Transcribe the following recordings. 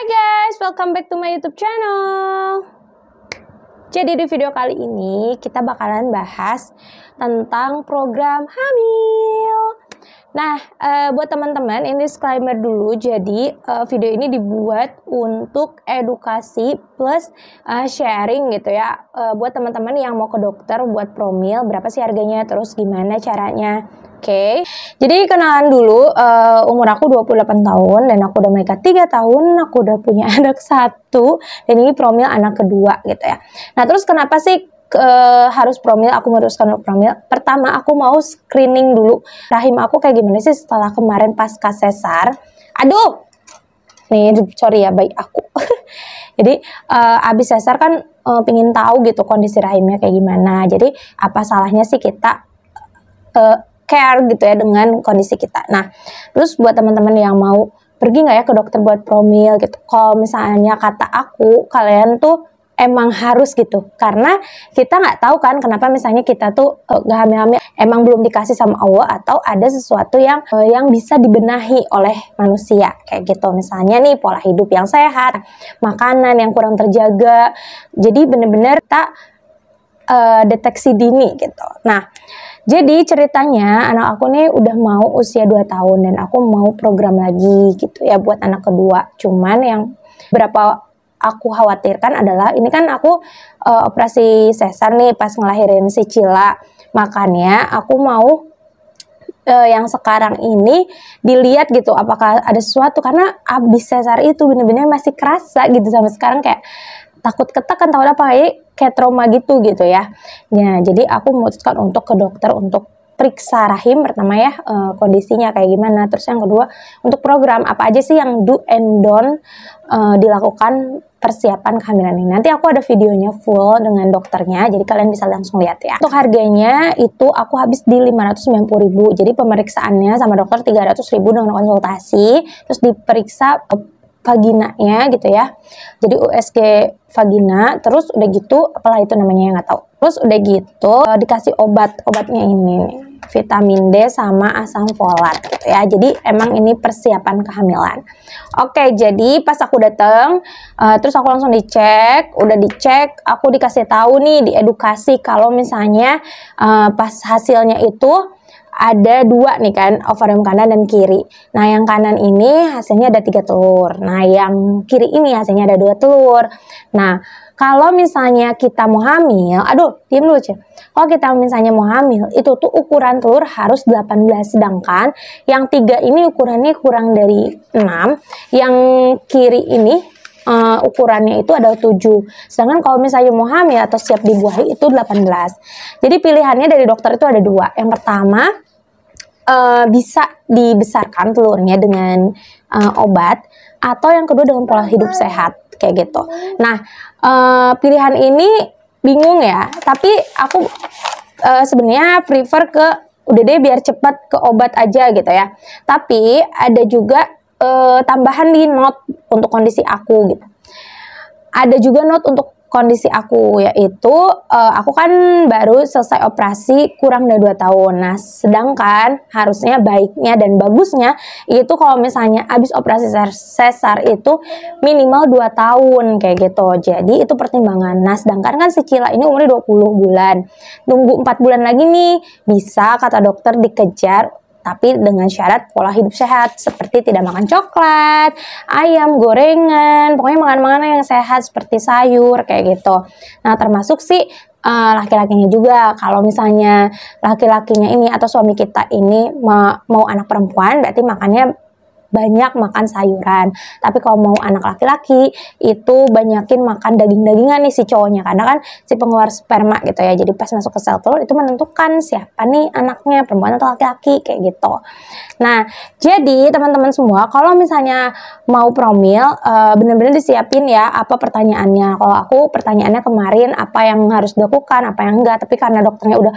Hai guys, welcome back to my YouTube channel. Jadi di video kali ini kita bakalan bahas tentang program hamil. Nah, buat teman-teman ini disclaimer dulu. Jadi video ini dibuat untuk edukasi plus sharing gitu ya. Buat teman-teman yang mau ke dokter buat promil, berapa sih harganya, terus gimana caranya. Oke, jadi kenalan dulu, umur aku 28 tahun dan aku udah menikah 3 tahun, aku udah punya anak 1 dan ini promil anak kedua gitu ya. Nah terus kenapa sih harus promil, aku meneruskan untuk promil? Pertama aku mau screening dulu rahim aku kayak gimana sih setelah kemarin pasca sesar. Aduh, nih sorry ya bayi aku. Jadi abis sesar kan pengen tahu gitu kondisi rahimnya kayak gimana. Jadi apa salahnya sih kita care gitu ya dengan kondisi kita. Nah, terus buat teman-teman yang mau pergi nggak ya ke dokter buat promil gitu. Kalau misalnya kata aku, kalian tuh emang harus gitu. Karena kita nggak tahu kan kenapa misalnya kita tuh gak hamil-hamil. Emang belum dikasih sama Allah atau ada sesuatu yang bisa dibenahi oleh manusia. Kayak gitu. Misalnya nih pola hidup yang sehat, makanan yang kurang terjaga. Jadi bener-bener kita deteksi dini gitu. Nah, jadi ceritanya anak aku nih udah mau usia 2 tahun dan aku mau program lagi gitu ya buat anak kedua. Cuman yang berapa aku khawatirkan adalah ini kan aku operasi sesar nih pas ngelahirin si Cila. Makanya aku mau yang sekarang ini dilihat gitu apakah ada sesuatu, karena abis sesar itu bener-bener masih kerasa gitu sampai sekarang kayak takut ketekan tahu apa kayak trauma gitu ya. Nah, jadi aku memutuskan untuk ke dokter untuk periksa rahim pertama ya, kondisinya kayak gimana. Terus yang kedua untuk program apa aja sih yang do and don't dilakukan persiapan kehamilan ini. Nanti aku ada videonya full dengan dokternya, jadi kalian bisa langsung lihat ya. Untuk harganya itu aku habis di 590.000. Jadi pemeriksaannya sama dokter 300.000 dengan konsultasi, terus diperiksa vaginanya gitu ya. Jadi USG vagina, terus udah gitu apalah itu namanya yang nggak tahu. Terus udah gitu dikasih obatnya ini nih, vitamin D sama asam folat gitu ya. Jadi emang ini persiapan kehamilan. Oke, jadi pas aku dateng terus aku langsung dicek, udah dicek, aku dikasih tahu nih, diedukasi kalau misalnya pas hasilnya itu ada 2 nih kan, ovarium kanan dan kiri. Nah yang kanan ini hasilnya ada 3 telur. Nah yang kiri ini hasilnya ada 2 telur. Nah kalau misalnya kita mau hamil, aduh diam dulu Cek. Kalau kita misalnya mau hamil, itu tuh ukuran telur harus 18. Sedangkan yang 3 ini ukurannya kurang dari 6. Yang kiri ini ukurannya itu ada 7. Sedangkan kalau misalnya mau hamil atau siap dibuahi itu 18. Jadi pilihannya dari dokter itu ada 2. Yang pertama bisa dibesarkan telurnya dengan obat, atau yang kedua dengan pola hidup sehat kayak gitu. Nah pilihan ini bingung ya, tapi aku sebenarnya prefer ke udah deh biar cepat ke obat aja gitu ya. Tapi ada juga tambahan di note untuk kondisi aku gitu. Ada juga note untuk kondisi aku, yaitu aku kan baru selesai operasi kurang dari 2 tahun. Nah sedangkan harusnya baiknya dan bagusnya itu kalau misalnya habis operasi sesar itu minimal 2 tahun kayak gitu. Jadi itu pertimbangan. Nah sedangkan kan si Cila ini umurnya 20 bulan. Nunggu 4 bulan lagi nih, bisa kata dokter dikejar, tapi dengan syarat pola hidup sehat, seperti tidak makan coklat, ayam, gorengan, pokoknya makan-makanan yang sehat seperti sayur kayak gitu. Nah termasuk sih laki-lakinya juga. Kalau misalnya laki-lakinya ini atau suami kita ini mau anak perempuan, berarti makannya banyak makan sayuran. Tapi kalau mau anak laki-laki itu banyakin makan daging-dagingan nih si cowoknya, karena kan si pengeluar sperma gitu ya. Jadi pas masuk ke sel telur itu menentukan siapa nih anaknya, perempuan atau laki-laki kayak gitu. Nah jadi teman-teman semua kalau misalnya mau promil bener-bener disiapin ya apa pertanyaannya. Kalau aku pertanyaannya kemarin apa yang harus dilakukan, apa yang enggak, tapi karena dokternya udah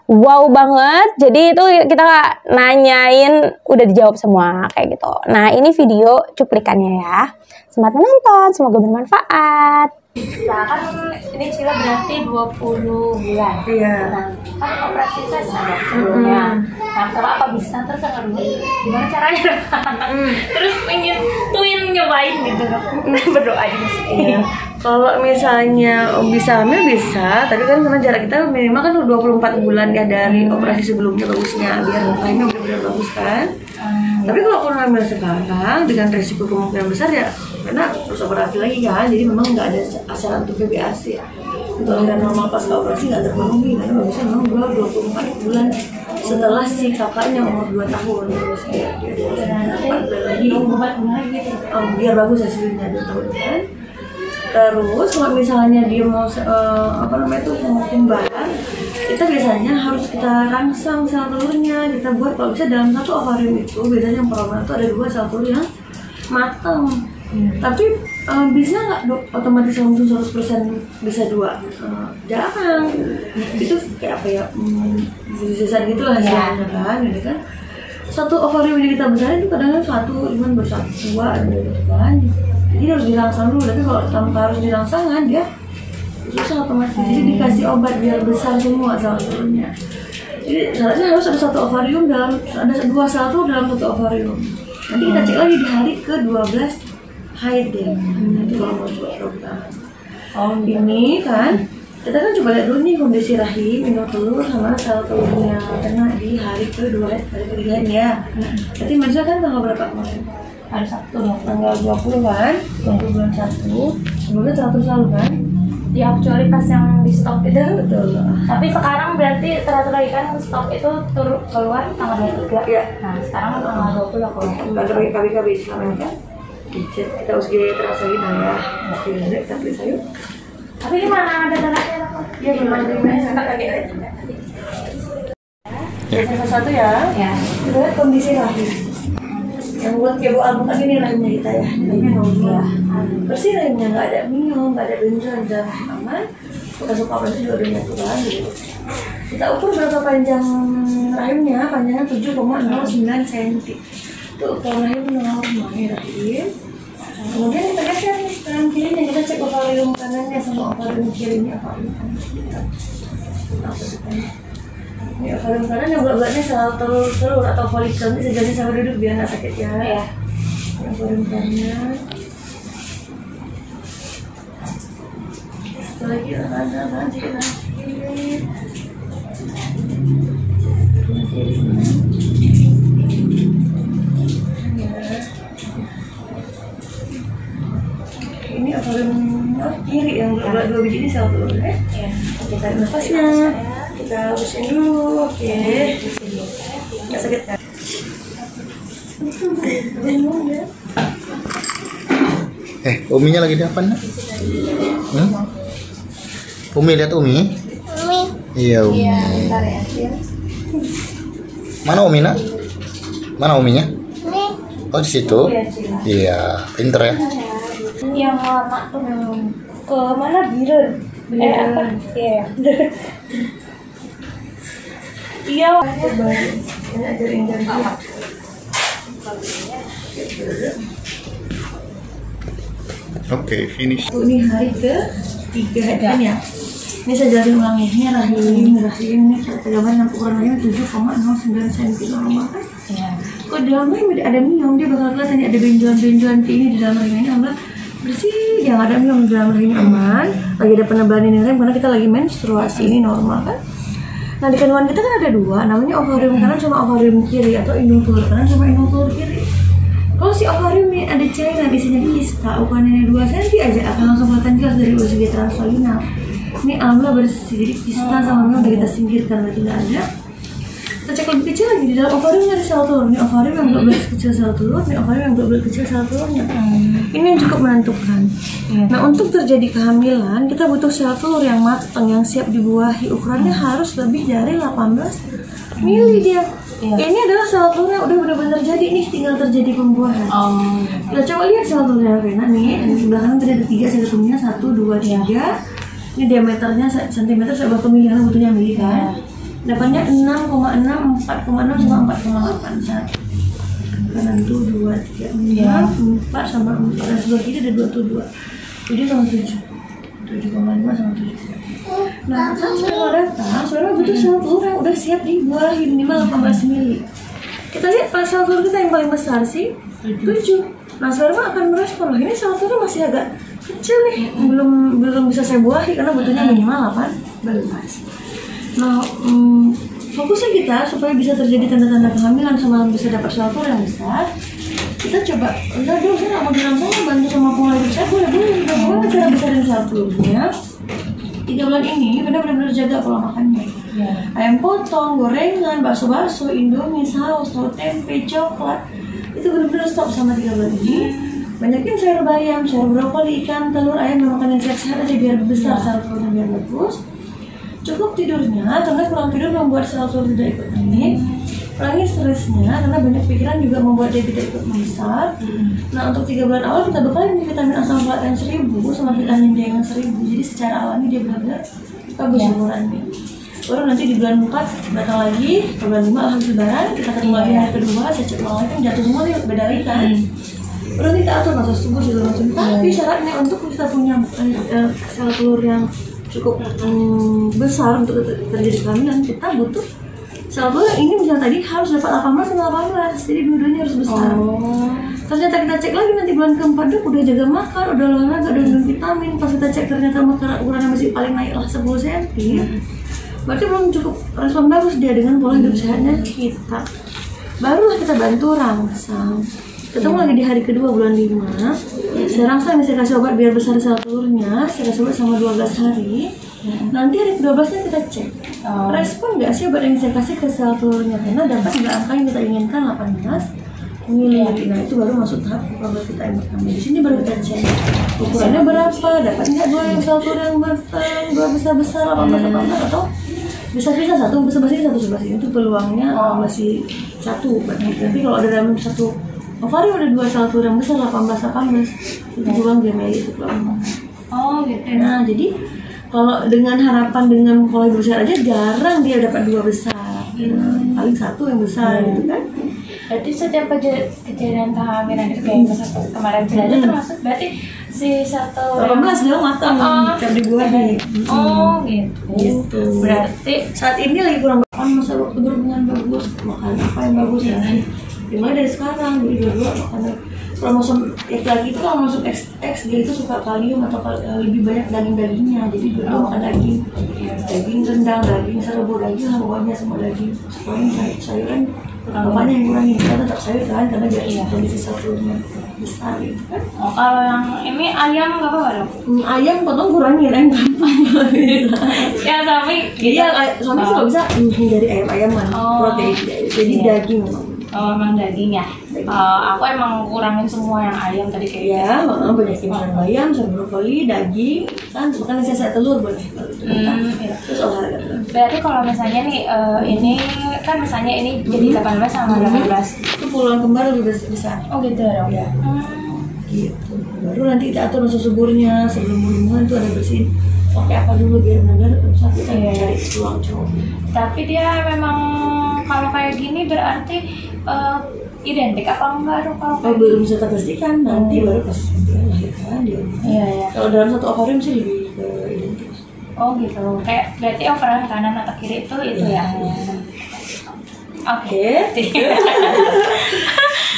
wow banget, jadi itu kita nanyain udah dijawab semua kayak gitu. Nah ini video cuplikannya ya. Selamat menonton, semoga bermanfaat. Nah kan ini Cila berarti 20 bulan. Iya. Nah, kan operasi sesar sebelumnya. Nah kenapa bisa terus yang kedua gimana caranya? Terus pengen nyobain gitu dok. Berdoa juga sih. Iya. Kalau misalnya bisa hamil bisa, tapi kan karena jarak kita minimal kan 24 bulan ya dari operasi sebelumnya bagusnya biar rahimnya benar-benar bagus kan. Tapi kalau kurang hamil sekarang dengan resiko kemungkinan besar ya karena harus operasi lagi kan, jadi memang nggak ada asaran untuk BBAC ya. Untuk lahiran normal pas operasi nggak terpenuhi karena bagusnya memang 24 bulan setelah si kakaknya umur 2 tahun terus dia 4 bulan lagi biar bagus hasilnya 2 tahun kan. Terus kalau misalnya dia mau mau kembar, kita biasanya harus kita rangsang sel telurnya, kita buat kalau bisa dalam satu ovarium itu biasanya yang pertama itu ada 2 sel telur yang matang. Tapi bisa nggak dok otomatis langsung 100% bisa 2? Jarang. Itu kayak apa ya? Sisa gitu lah hasilnya kan, gitu kan. Satu ovarium yang kita besarin itu kadang-kadang 1, cuman bersatu 2 gitu kan. Jadi harus dirangsang dulu, tapi kalau tanpa harus dirangsangan dia susah otomatis. Jadi dikasih obat biar besar semua sel telurnya. Jadi syaratnya harus ada 1 ovarium ada 2 sel telur dalam 1 ovarium. Nanti kita cek lagi di hari ke-12 haid ya. Nanti kalau mau coba program. Ini kan kita kan coba lihat dulu nih kondisi rahim, induk telur sama sel telurnya karena di hari ke-2 hari ke-3 ya. Berarti Mirza kan tanggal berapa kemarin? Hari Sabtu dong. Tanggal 20 kan? 20 bulan 1. Sebelumnya 100 lalu kan? Ya kecuali pas yang di stop itu. Betul. Tapi sekarang berarti teratur lagi kan stop itu keluar tanggal 23. Iya. Nah sekarang tanggal 20 lah keluar. Nggak ada pakai KB selama ini kan? Kita USG terasain ya. Oke, kita beli sayur. Tapi di mana ada darahnya? Iya, memang di mana? Yang satu ya. Ya. Kita lihat kondisi rahim. Yang buat kayak buat alpukat ini rahimnya kita ya. Rahimnya normal. Bersih rahimnya, nggak ada minum, nggak ada benjolan, dan aman. Bekas operasi juga udah nyatuan gitu. Kita ukur berapa panjang rahimnya, panjangnya 7,09 cm. Itu ukuran rahim normal ya rahim. Kemudian kita geser nih kanan kirinya, kita cek ovarium kanannya sama ovarium kirinya apa ini. Ini ovarium kanan yang bulat-bulatnya sel telur atau folikel ini sejajar sampai duduk biar nggak sakit ya. Iya. Ovarium kanan. Satu lagi kanan kiri. Ini ovarium kiri yang bulat 2 biji ini sel telur ya. Iya. Kita nafasnya. Kita bersihin dulu, oke. Nggak sakit kan? Uminya lagi di apa nak? Umi lihat Umi? Umi. Iya Umi. Iya, bentar ya. Mana Umi nak? Mana Uminya? Umi. Oh di situ? Iya, pinter ya. Yang lama tuh memang ke mana Biren? Apa? Iya. Iya. Ini ajarin jari. Oke, finish. Ini hari ke-3 kan ya. Ini saya jelasin ulangi. Ini rahim nih. Kita gambarkan ukuran rahimnya 7,09 cm normal kan? Iya. Kok di dalam rahim ada miom, dia bakal kelihatan ada benjolan-benjolan ini di dalam rahim ini. Alhamdulillah bersih, dia nggak ada miom di dalam rahim aman. Lagi ada penebalan ini rahim karena kita lagi menstruasi, ini normal kan? Nah di kandungan kita kan ada 2, namanya ovarium kanan sama ovarium kiri atau indung telur kanan sama indung telur kiri. Kalau si ovarium ini ada cairan isinya kista, ukurannya 2 cm aja akan langsung kelihatan jelas dari USG transvaginal. Ini alhamdulillah bersih, jadi kista sama miom udah kita singkirkan, berarti nggak ada. Kita cek lebih kecil lagi, di dalam ovarium ada sel telur. Ini ovarium yang berat kecil sel telur, ini ovarium yang berat kecil sel telurnya. Ini yang cukup menentukan. Nah untuk terjadi kehamilan kita butuh sel telur yang matang, yang siap dibuahi. Ukurannya harus lebih dari 18 mili dia. Ini adalah sel telur yang udah benar-benar jadi nih, tinggal terjadi pembuahan. Kita coba lihat sel telurnya Rena nih. Di sebelah kanan tadi ada 3, saya ketemunya 1, 2, 3. Ini diameternya cm, saya bakal mili karena butuhnya mili kan. Dapatnya 6,6, 4,6 sama 4,8 saat kanan tuh 2, 3, 4 sama 4 dan sebelah kiri ada 2 tuh 2, 7 sama 7. 7,5 sama 7. Nah, sampai kalau datang, sebenarnya butuh sel telur yang udah siap dibuahin minimal 18 mili. Kita lihat pas sel telur kita yang paling besar sih 7. Nah, sperma akan merespon, loh ini sel telur masih agak kecil nih, belum bisa saya buahi karena butuhnya minimal 18. Nah, fokusnya kita supaya bisa terjadi tanda-tanda kehamilan sama bisa dapat sel telur yang besar. Kita coba, enggak dong, saya nggak mau dirampung, bantu sama pola hidup saya, boleh bagaimana cara besarin sel telurnya. 3 bulan ini benar-benar jaga pola makannya. Ayam potong, gorengan, bakso-bakso, indomie, saus, tahu tempe, coklat, itu benar-benar stop sama 3 bulan ini. Banyakin sayur bayam, sayur brokoli, ikan, telur, ayam, makan yang sehat-sehat aja biar besar sel telurnya biar bagus. Cukup tidurnya, karena kurang tidur membuat sel telur tidak ikut naik. Kurangi stresnya, karena banyak pikiran juga membuat dia tidak ikut membesar. Nah, untuk 3 bulan awal kita bekalin vitamin asam folat yang 1000 sama vitamin D yang 1000. Jadi secara alami dia benar-benar bagus ukurannya. Baru nanti di bulan 4 datang lagi, ke bulan 5 alhamdulillah lebaran, kita ketemu lagi hari kedua, saya cek ulang lagi kan jatuh semua nih, beda lagi kan. Baru kita atur masa subuh segala macam. Tapi syaratnya untuk kita punya sel telur yang cukup besar untuk terjadi kehamilan, kita butuh sel telur ini misalnya tadi harus dapat 18 sama 18, jadi dua-duanya harus besar. Ternyata kita cek lagi nanti bulan keempat dok udah jaga makan, udah olahraga, udah minum vitamin. Pas kita cek ternyata ukurannya masih paling naik lah 10 cm. Berarti belum cukup respon bagus dia dengan pola hidup sehatnya kita. Barulah kita bantu rangsang. Ketemu lagi di hari kedua bulan 5. Saya rangsang, saya kasih obat biar besar sel telurnya. Saya kasih obat sama 12 hari. Nanti hari ke-12 kita cek respon nggak sih obat yang saya kasih ke sel telurnya, karena dapat nggak angka yang kita inginkan 18 mili. Nah itu baru masuk tahap 14 kita yang pertama. Di sini baru kita cek ukurannya berapa, dapat nggak dua yang sel telur yang matang, dua besar 18 atau bisa satu besar ini itu peluangnya masih satu. Tapi kalau ada dalam satu ovari ada 2 sel telur yang besar 18 itu peluang dia meli itu peluang. Gitu. Nah jadi kalau dengan harapan dengan pola hidup sehat aja jarang dia dapat 2 besar, paling 1 yang besar gitu kan. Berarti setiap kejadian kehamilan itu kayak misalnya kemarin jelajah termasuk berarti si 18 dia matang tiap dibuahi. Gitu. Berarti saat ini lagi kurang masa waktu berhubungan bagus, makan apa yang bagus ya. Dimulai dari sekarang, jadi dua makan. Kalau masuk laki itu kalau masuk XX dia itu suka kalium atau lebih banyak daging-dagingnya, jadi dua makan daging rendang, daging serbu, daging pokoknya semua daging. Pokoknya sayuran bapaknya yang kurangin, kita tetap sayur kan karena biar kondisi sel telurnya besar gitu kan. Kalau yang ini ayam nggak apa-apa dong? Ayam potong kurangin ayam gampang. Ya tapi iya suami sih nggak bisa hindari ayam-ayaman protein, jadi daging memang. Emang daging ya? Aku emang kurangin semua yang ayam tadi kayak ya, banyakin bayam, sayur brokoli, daging, kan makan saya telur boleh. Terus olahraga terus. Berarti kalau misalnya nih ini kan misalnya ini jadi 18 sama 18 itu peluang kembar lebih besar. Gitu dong ya. Gitu. Baru nanti kita atur masa suburnya sebelum hubungan tuh ada bersihin. Pakai apa dulu biar benar bisa kita cari peluang cowok. Tapi dia memang kalau kayak gini berarti identik apa enggak dong kalau belum bisa kita pastikan nanti baru pas dia lahirkan dia. Iya. Kalau dalam satu ovarium sih lebih ke identik. Gitu. Kayak berarti overan kanan atau kiri itu ya. Oke.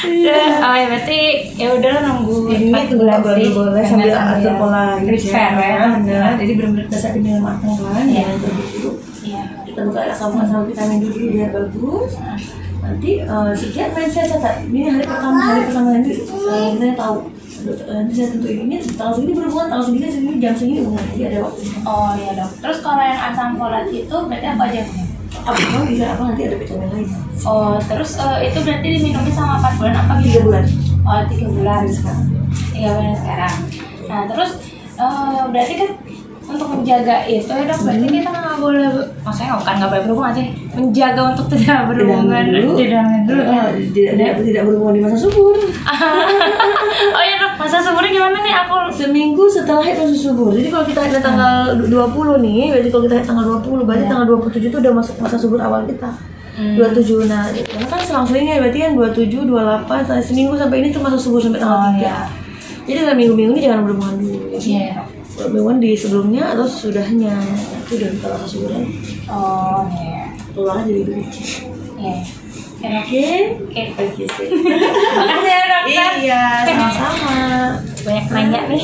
Ya berarti ya udah nunggu ini tunggu bulan boleh sambil atur pola hidup ya. Jadi benar-benar kita siapin dengan matang kan. Iya. Kita buka sama vitamin dulu biar bagus. Nanti sekian saya catat ini hari pertama nanti kita tahu nanti saya tentuin ini tanggal segini berhubungan, tanggal segini jam segini berhubungan, jadi ada waktu. Iya dong. Terus kalau yang asam folat itu berarti apa aja? Apa bisa apa nanti ada vitamin lain. Terus itu berarti diminumnya sama 4 bulan apa 3 bulan. 3 bulan sekarang. 3 bulan sekarang. Nah terus berarti kan untuk menjaga itu ya dok, berarti kita nggak boleh, maksudnya nggak boleh berhubungan sih, menjaga untuk tidak berhubungan dulu tidak berhubungan di masa subur. Iya dok, masa suburnya gimana nih? Aku seminggu setelah itu subur. Jadi kalau kita ada tanggal 20 nih, berarti kalau kita tanggal 20 berarti tanggal 27 itu udah masuk masa subur awal kita. 27 nah karena kan selang-selingnya berarti kan 27, 28 seminggu sampai ini tuh masa subur sampai tanggal 3. Jadi dalam minggu-minggu ini jangan berhubungan dulu. Iya. Berhubungan di sebelumnya atau sesudahnya. Itu udah kalau sesudah. Oh, iya. Keluar jadi duit. Iya. Oke. Oke sih. Makasih ya dokter. Iya, sama-sama. Banyak nanya nih.